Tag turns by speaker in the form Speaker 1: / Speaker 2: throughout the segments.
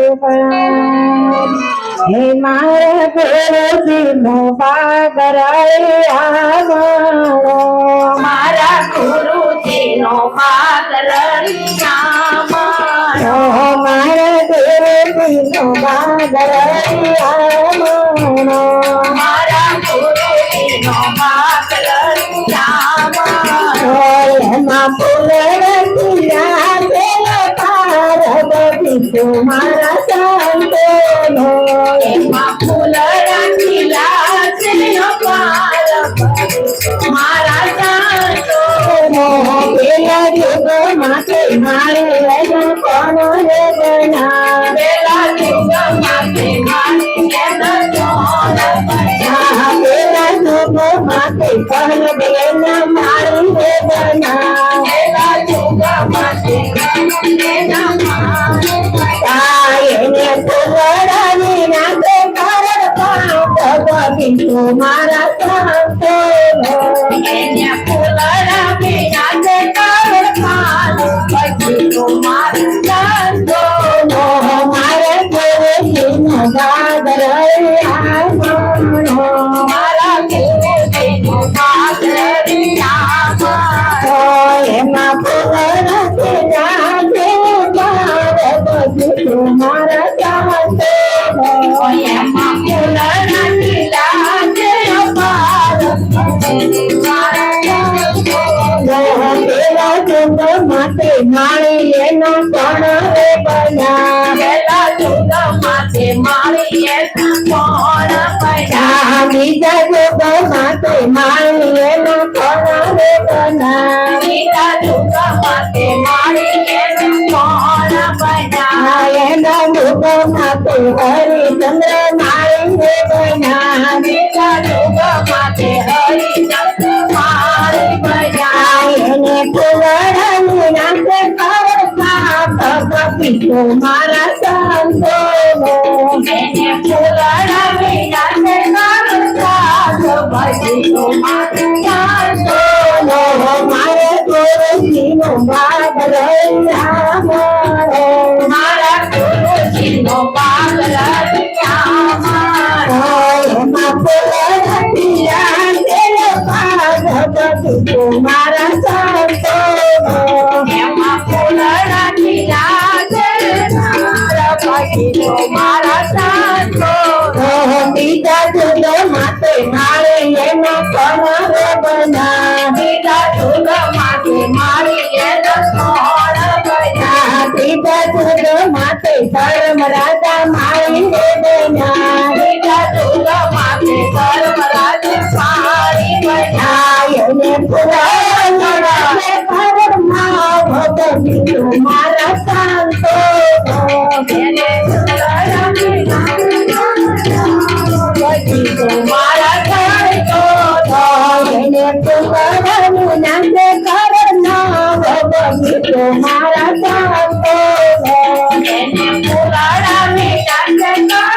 Speaker 1: હે મારા ગુરુજી નો બાગરાયો
Speaker 2: મારા ગુરુજી નો બાગરાયો
Speaker 1: મારા ગુરુજી નો બાગરાયો
Speaker 2: મારા ગુરુજી નો બાગરાયો
Speaker 1: એમાં મારા સંતોનો
Speaker 2: એમાં ફૂલ રાખીલા છે મારા સંતોનો
Speaker 1: પેલા યુગો માટે મારે લગ્ન કોનો રે બના
Speaker 2: પેલા યુગ માટે મારી લગ્ન કોનો બના
Speaker 1: પેલા યુગો માટે કહલ બેના મારી રે બના
Speaker 2: પેલા યુગ માટે
Speaker 1: મારા સંતોનો
Speaker 2: એને ફૂલડા વિના કર પાલો પછી મારા સંતોનો
Speaker 1: મારા ગુરુજીનો બાગરાયો
Speaker 2: મારા ગુરુજીનો બાગરાયો
Speaker 1: એમાં મારા સંતોનો
Speaker 2: એમાં ફૂલ રાખીલા છે
Speaker 1: પેલા યુગ માટે મારી એનો કોણ રે બના
Speaker 2: પેલા યુગ માટે મારી કોણ બના
Speaker 1: બીજા યુગ માટે મારી એનો કોણ રે બના
Speaker 2: બીજા યુગ માટે મારી કોણ બના
Speaker 1: એના યુગ માટે હરિચંદ્ર મારી રે બના
Speaker 2: બીજા યુગ માટે હરિચંદ્ર મારી બના
Speaker 1: એને ફૂલડાની નાચે કરતા ભગવીતો મારા સંતોનો
Speaker 2: એને ફૂલડા વિના કરતા ભજીતો મારા સંતોનો
Speaker 1: મારે ગુરુજીનો બાગરાયો
Speaker 2: મારા ગુરુજીનો બાગરાયો
Speaker 1: એમાં ફૂલડા ભગવીતો મારા સંતોનો
Speaker 2: એમાં ફૂલડા ખીલા છે ભજીતો મારા સંતોનો
Speaker 1: બીજા જુદો માટે મારે એનો કોણ રે બના
Speaker 2: બીજા યુગ માટે મારી કોણ બના
Speaker 1: બીજા જુદો માટે ધર્મ રાજા મારી રે બના
Speaker 2: બીજા યુગ માટે ધર્મરાજ મારી બના
Speaker 1: એને પુરાણા ઘરમાં ભગવીતો મારા સંતોનો
Speaker 2: એને ફૂલડા ભજીતો મારા સંતોનો
Speaker 1: એને પુરાણું નામે કરના ભગવીતો મારા સંતોનો
Speaker 2: એને ફૂલડા વિના કરના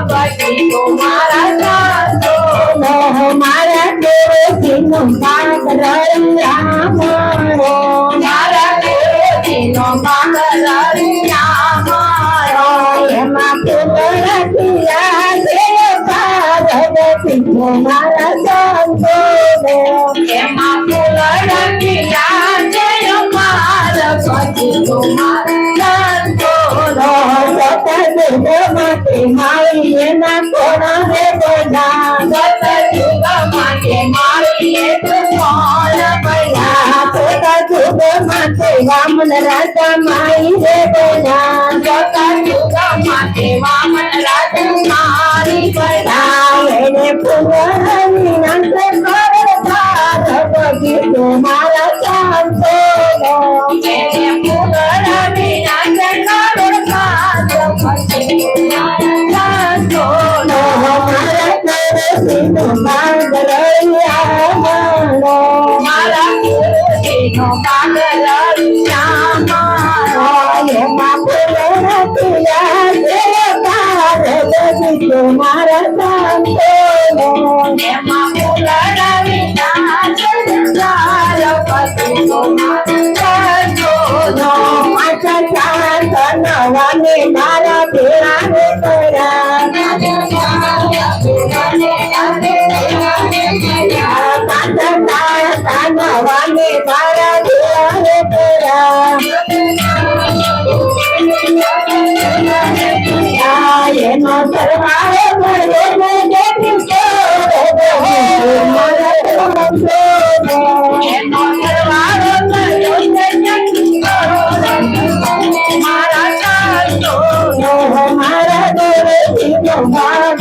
Speaker 2: ભજીતો મારા સંતોનો
Speaker 1: મારા ગુરુજીનો બાગરાયો
Speaker 2: મારા ગુરુજીનો બાગરાયો
Speaker 1: એમાં ફૂલડા ભગવીતો મારા સંતોનો
Speaker 2: એમાં ફૂલડા ખીલા છે મારા ભજીતો મારા સંતોનો
Speaker 1: માટે મારી એના કોણ રે બના
Speaker 2: સતયુગ માટે મારી કોણ બના
Speaker 1: સતયુગ માટે વામન રાજા મારી રે બના
Speaker 2: સતયુગ માટે વામન રાજ મારી બના
Speaker 1: એને પુરાણી નાચે કરતા ભગવીતો મારા સંતોનો
Speaker 2: એને ફૂલડા વિના કરતા ભજીતો મારા સંતોનો
Speaker 1: મારા ગુરુજીનો બાગરાયો
Speaker 2: મારા ગુરુજીનો બાગરાયો
Speaker 1: એમાં ભગવીતો મારા સંતોનો
Speaker 2: એમાં ફૂલડા વિના ભજીતો મારા સંતોનો
Speaker 1: માતા વાને મારા ભેળા રે કરા તાના વાને મારા ભેળા રે કરા એનો સરવાળો મળે ને જેથી
Speaker 2: એનો સરવાળો કર્યો છે મારા ચાલો
Speaker 1: મારા દોરથી ભાગ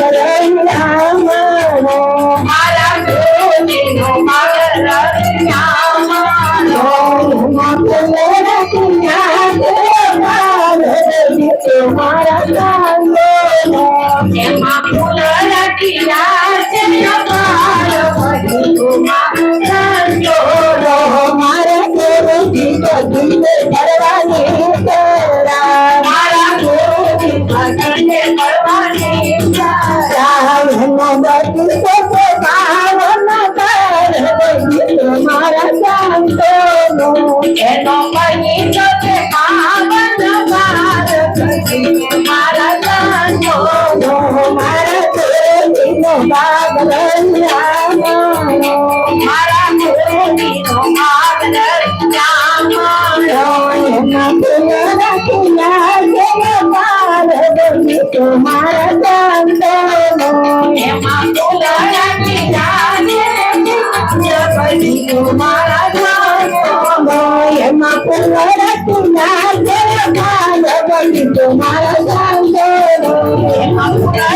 Speaker 2: મારા ગુરુજીનો માગર એમાં ફૂલ રખિયા છે મારા ગુરુજી ભજને કરવાની એનો પૈસો છે પાવન ભારત મારા ચાલો મારા ગુરુજીનો માગર એમાં ફૂલ રખિયા છે મારા ચાલો
Speaker 1: એમાં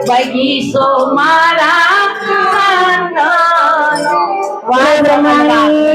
Speaker 2: બગીચો મારા
Speaker 1: વાદમાઈ